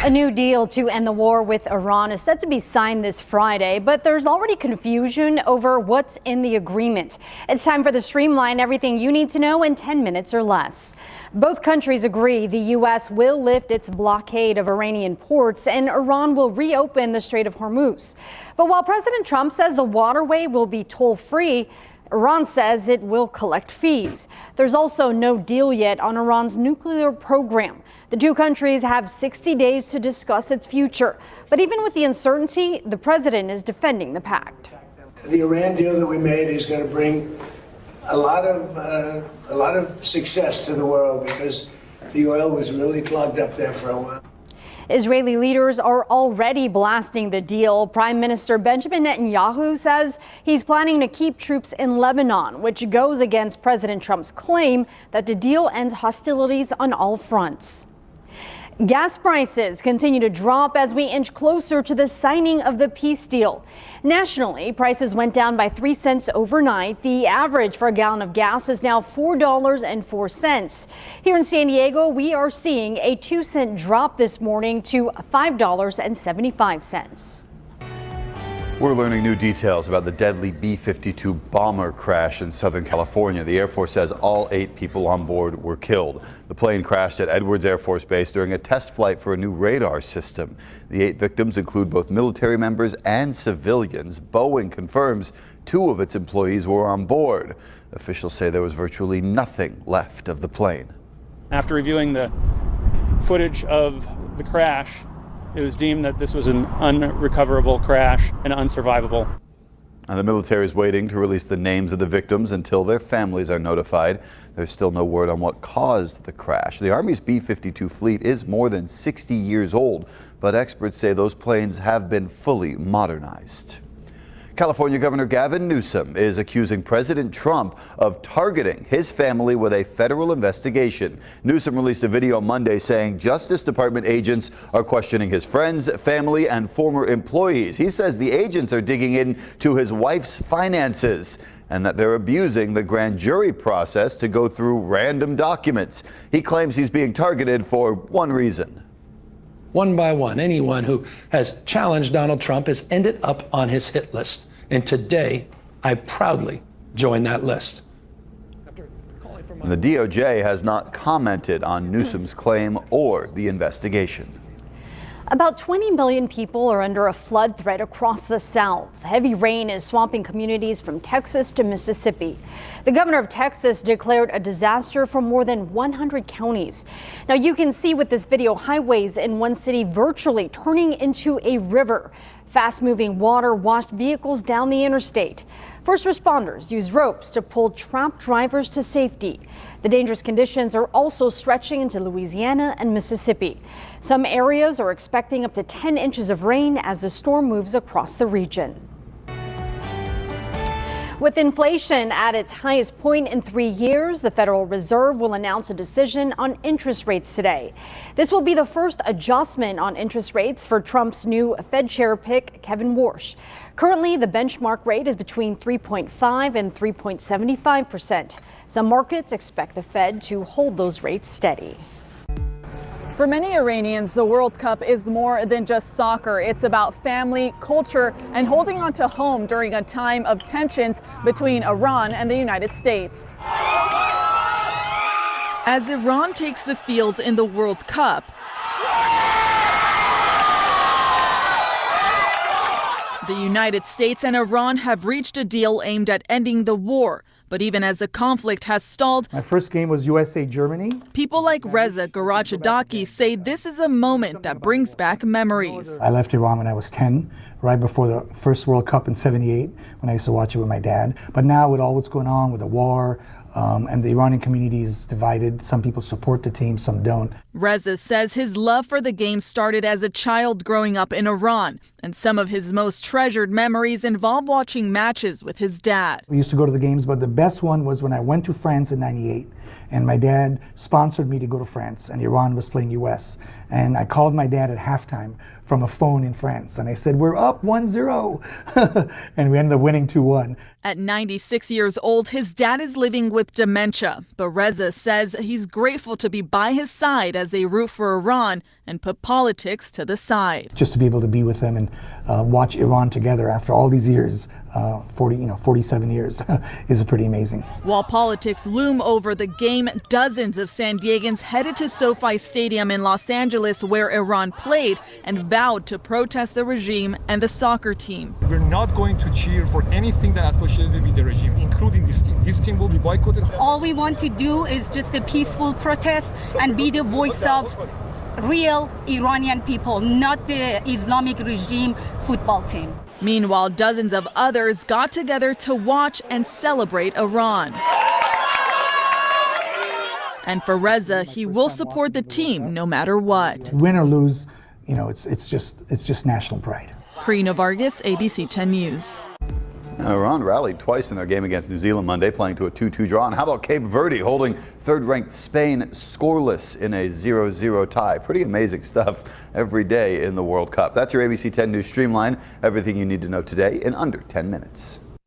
A new deal to end the war with Iran is set to be signed this Friday, but there's already confusion over what's in the agreement. It's time for the Streamline, everything you need to know in 10 minutes or less. Both countries agree the U.S. will lift its blockade of Iranian ports and Iran will reopen the Strait of Hormuz. But while President Trump says the waterway will be toll-free, Iran says it will collect fees. There's also no deal yet on Iran's nuclear program. The two countries have 60 days to discuss its future. But even with the uncertainty, the president is defending the pact. The Iran deal that we made is going to bring a lot of success to the world because the oil was really clogged up there for a while. Israeli leaders are already blasting the deal. Prime Minister Benjamin Netanyahu says he's planning to keep troops in Lebanon, which goes against President Trump's claim that the deal ends hostilities on all fronts. Gas prices continue to drop as we inch closer to the signing of the peace deal. Nationally, prices went down by 3 cents overnight. The average for a gallon of gas is now $4.04. Here in San Diego, we are seeing a 2-cent drop this morning to $5.75. We're learning new details about the deadly B-52 bomber crash in Southern California. The Air Force says all 8 people on board were killed. The plane crashed at Edwards Air Force Base during a test flight for a new radar system. The 8 victims include both military members and civilians. Boeing confirms 2 of its employees were on board. Officials say there was virtually nothing left of the plane. After reviewing the footage of the crash, it was deemed that this was an unrecoverable crash and unsurvivable. And the military is waiting to release the names of the victims until their families are notified. There's still no word on what caused the crash. The Army's B-52 fleet is more than 60 years old, but experts say those planes have been fully modernized. California Governor Gavin Newsom is accusing President Trump of targeting his family with a federal investigation. Newsom released a video Monday saying Justice Department agents are questioning his friends, family, and former employees. He says the agents are digging into his wife's finances and that they're abusing the grand jury process to go through random documents. He claims he's being targeted for one reason. One by one, anyone who has challenged Donald Trump has ended up on his hit list. And today, I proudly join that list. And the DOJ has not commented on Newsom's claim or the investigation. About 20 million people are under a flood threat across the South. Heavy rain is swamping communities from Texas to Mississippi. The governor of Texas declared a disaster for more than 100 counties. Now you can see with this video highways in one city virtually turning into a river. Fast-moving water washed vehicles down the interstate. First responders use ropes to pull trapped drivers to safety. The dangerous conditions are also stretching into Louisiana and Mississippi. Some areas are expecting up to 10 inches of rain as the storm moves across the region. With inflation at its highest point in 3 years, the Federal Reserve will announce a decision on interest rates today. This will be the first adjustment on interest rates for Trump's new Fed chair pick, Kevin Warsh. Currently, the benchmark rate is between 3.5 and 3.75%. Some markets expect the Fed to hold those rates steady. For many Iranians, the World Cup is more than just soccer. It's about family, culture, and holding on to home during a time of tensions between Iran and the United States. As Iran takes the field in the World Cup, the United States and Iran have reached a deal aimed at ending the war. But even as the conflict has stalled, my first game was USA-Germany. People like Reza Garachadaki say this is a moment that brings back memories. I left Iran when I was 10, right before the first World Cup in '78, when I used to watch it with my dad. But now with all what's going on with the war, and the Iranian community is divided. Some people support the team, some don't. Reza says his love for the game started as a child growing up in Iran, and some of his most treasured memories involve watching matches with his dad. We used to go to the games, but the best one was when I went to France in '98, And my dad sponsored me to go to France, and Iran was playing US. And I called my dad at halftime from a phone in France, and I said, we're up 1-0. And we ended up winning 2-1. At 96 years old, his dad is living with dementia, but Reza says he's grateful to be by his side as they root for Iran and put politics to the side. Just to be able to be with them and watch Iran together after all these years, 47 years, is pretty amazing. While politics loom over the game, dozens of San Diegans headed to SoFi Stadium in Los Angeles, where Iran played, and vowed to protest the regime and the soccer team. We're not going to cheer for anything that's associated with the regime, including this team. This team will be boycotted. All we want to do is just a peaceful protest and be the voice of real Iranian people, not the Islamic regime football team. Meanwhile, dozens of others got together to watch and celebrate Iran. And for Reza, he will support the team no matter what. Win or lose, you know, it's just national pride. Karina Vargas, ABC 10 News. Iran rallied twice in their game against New Zealand Monday, playing to a 2-2 draw. And how about Cape Verde holding third-ranked Spain scoreless in a 0-0 tie? Pretty amazing stuff every day in the World Cup. That's your ABC 10 News Streamline. Everything you need to know today in under 10 minutes.